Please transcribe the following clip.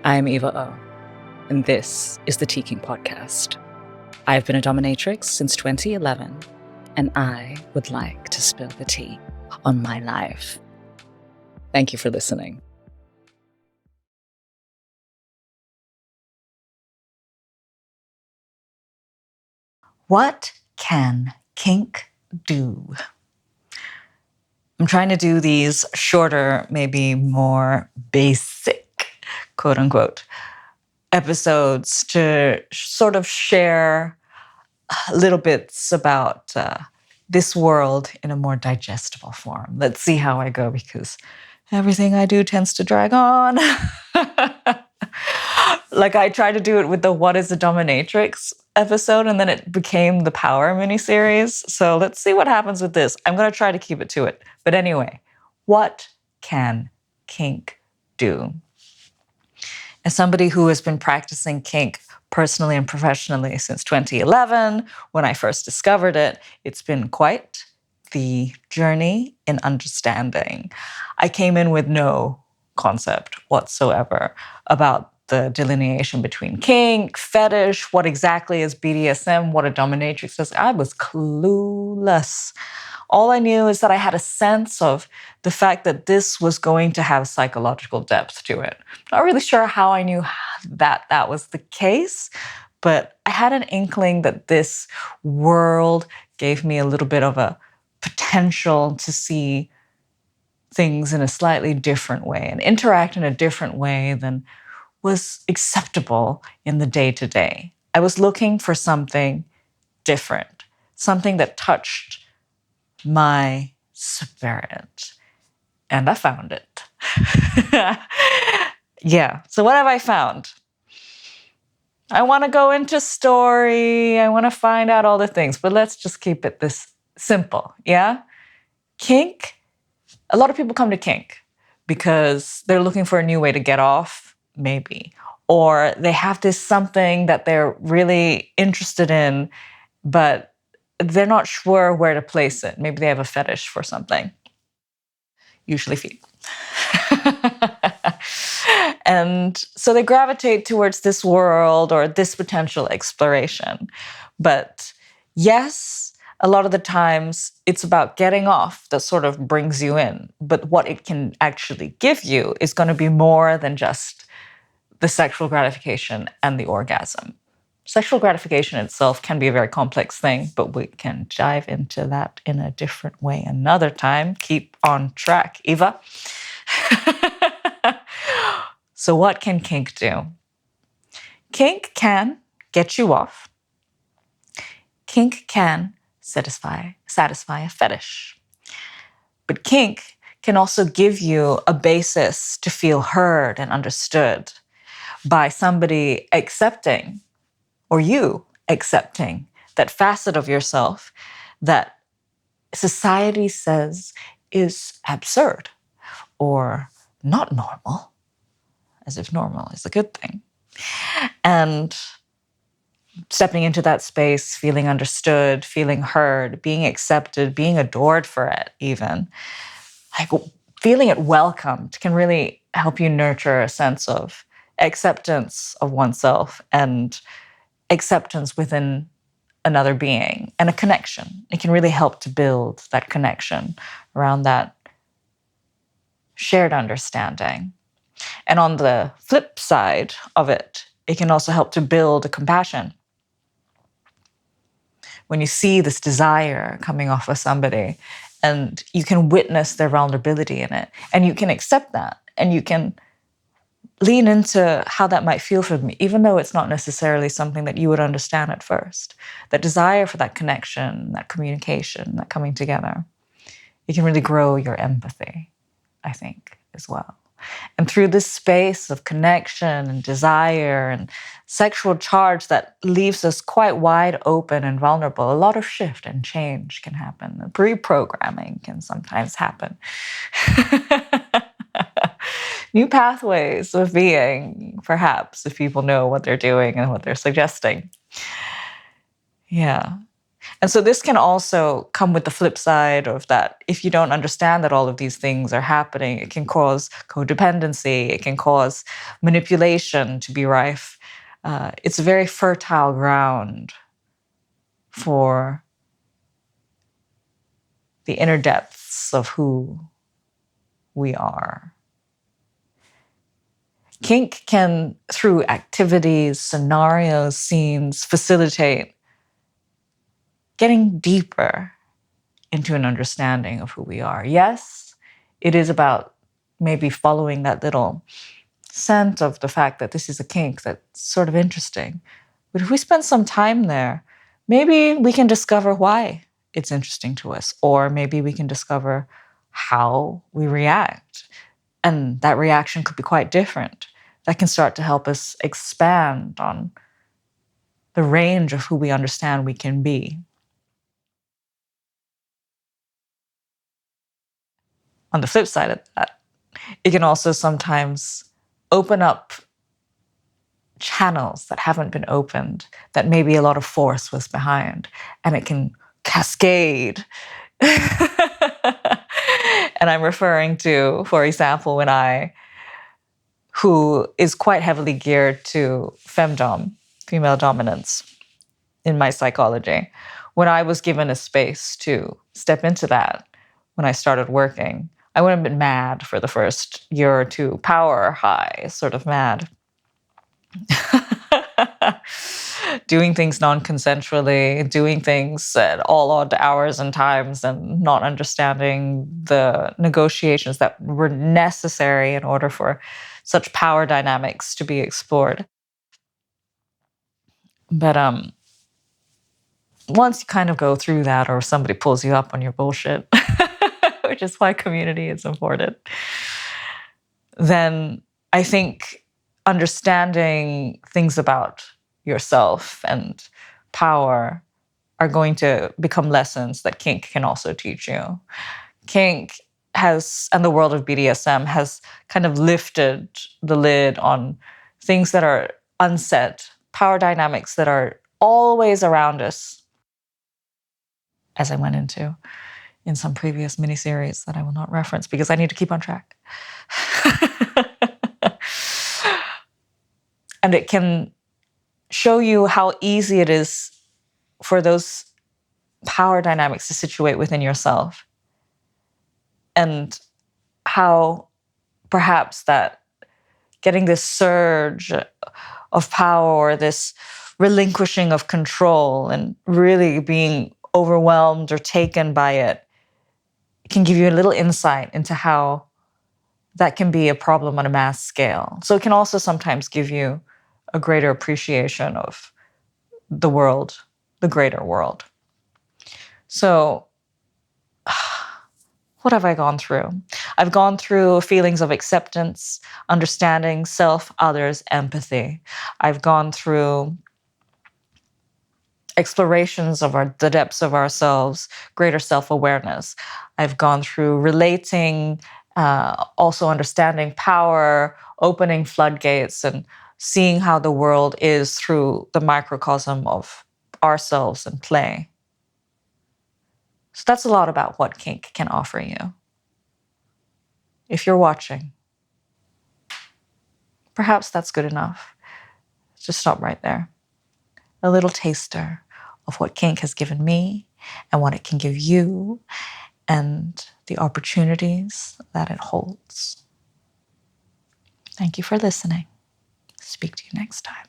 I'm Eva O, and this is the Teakink podcast. I've been a dominatrix since 2011, and I would like to spill the tea on my life. Thank you for listening. What can kink do? I'm trying to do these shorter, maybe more basic, quote unquote, episodes to sort of share little bits about this world in a more digestible form. Let's see how I go, because everything I do tends to drag on. Like, I tried to do it with the What is a Dominatrix episode, and then it became the Power miniseries. So let's see what happens with this. I'm going to try to keep it to it. But anyway, what can kink do? As somebody who has been practicing kink personally and professionally since 2011, when I first discovered it, it's been quite the journey in understanding. I came in with no concept whatsoever about the delineation between kink, fetish, what exactly is BDSM, what a dominatrix is. I was clueless. All I knew is that I had a sense of the fact that this was going to have psychological depth to it. Not really sure how I knew that that was the case, but I had an inkling that this world gave me a little bit of a potential to see things in a slightly different way and interact in a different way than was acceptable in the day-to-day. I was looking for something different, something that touched my spirit. And I found it. Yeah. So what have I found? I want to go into story. I want to find out all the things, but let's just keep it this simple. Yeah. Kink. A lot of people come to kink because they're looking for a new way to get off, maybe, or they have this something that they're really interested in, but they're not sure where to place it. Maybe they have a fetish for something, usually feet. And so they gravitate towards this world or this potential exploration. But yes, a lot of the times it's about getting off that sort of brings you in. But what it can actually give you is going to be more than just the sexual gratification and the orgasm. Sexual gratification itself can be a very complex thing, but we can dive into that in a different way another time. Keep on track, Eva. So what can kink do? Kink can get you off. Kink can satisfy a fetish. But kink can also give you a basis to feel heard and understood by somebody accepting, or you accepting, that facet of yourself that society says is absurd or not normal, as if normal is a good thing. And stepping into that space, feeling understood, feeling heard, being accepted, being adored for it even, like feeling it welcomed can really help you nurture a sense of acceptance of oneself and acceptance within another being and a connection. It can really help to build that connection around that shared understanding. And on the flip side of it, it can also help to build a compassion. When you see this desire coming off of somebody and you can witness their vulnerability in it, and you can accept that, and you can lean into how that might feel for me, even though it's not necessarily something that you would understand at first. That desire for that connection, that communication, that coming together, it can really grow your empathy, I think, as well. And through this space of connection and desire and sexual charge that leaves us quite wide open and vulnerable, a lot of shift and change can happen. And reprogramming can sometimes happen. New pathways of being, perhaps, if people know what they're doing and what they're suggesting. Yeah. And so this can also come with the flip side of that. If you don't understand that all of these things are happening, it can cause codependency, it can cause manipulation to be rife. It's a very fertile ground for the inner depths of who we are. Kink can, through activities, scenarios, scenes, facilitate getting deeper into an understanding of who we are. Yes, it is about maybe following that little scent of the fact that this is a kink that's sort of interesting. But if we spend some time there, maybe we can discover why it's interesting to us, or maybe we can discover how we react. And that reaction could be quite different. That can start to help us expand on the range of who we understand we can be. On the flip side of that, it can also sometimes open up channels that haven't been opened, that maybe a lot of force was behind, and it can cascade. And I'm referring to, for example, when who is quite heavily geared to femdom, female dominance, in my psychology. When I was given a space to step into that, when I started working, I would have been mad for the first year or two, power high, sort of mad. Doing things non-consensually, doing things at all odd hours and times, and not understanding the negotiations that were necessary in order for such power dynamics to be explored. But once you kind of go through that, or somebody pulls you up on your bullshit, which is why community is important, then I think understanding things about yourself and power are going to become lessons that kink can also teach you. Kink has, and the world of BDSM has kind of lifted the lid on things that are unsaid, power dynamics that are always around us, as I went into in some previous miniseries that I will not reference because I need to keep on track. And it can show you how easy it is for those power dynamics to situate within yourself, and how perhaps that getting this surge of power, or this relinquishing of control and really being overwhelmed or taken by it, can give you a little insight into how that can be a problem on a mass scale. So it can also sometimes give you a greater appreciation of the world, the greater world. So what have I gone through? I've gone through feelings of acceptance, understanding, self, others, empathy. I've gone through explorations of the depths of ourselves, greater self-awareness. I've gone through relating, also understanding power, opening floodgates, and seeing how the world is through the microcosm of ourselves and play. So that's a lot about what kink can offer you. If you're watching, perhaps that's good enough. Just stop right there. A little taster of what kink has given me and what it can give you, and the opportunities that it holds. Thank you for listening. Speak to you next time.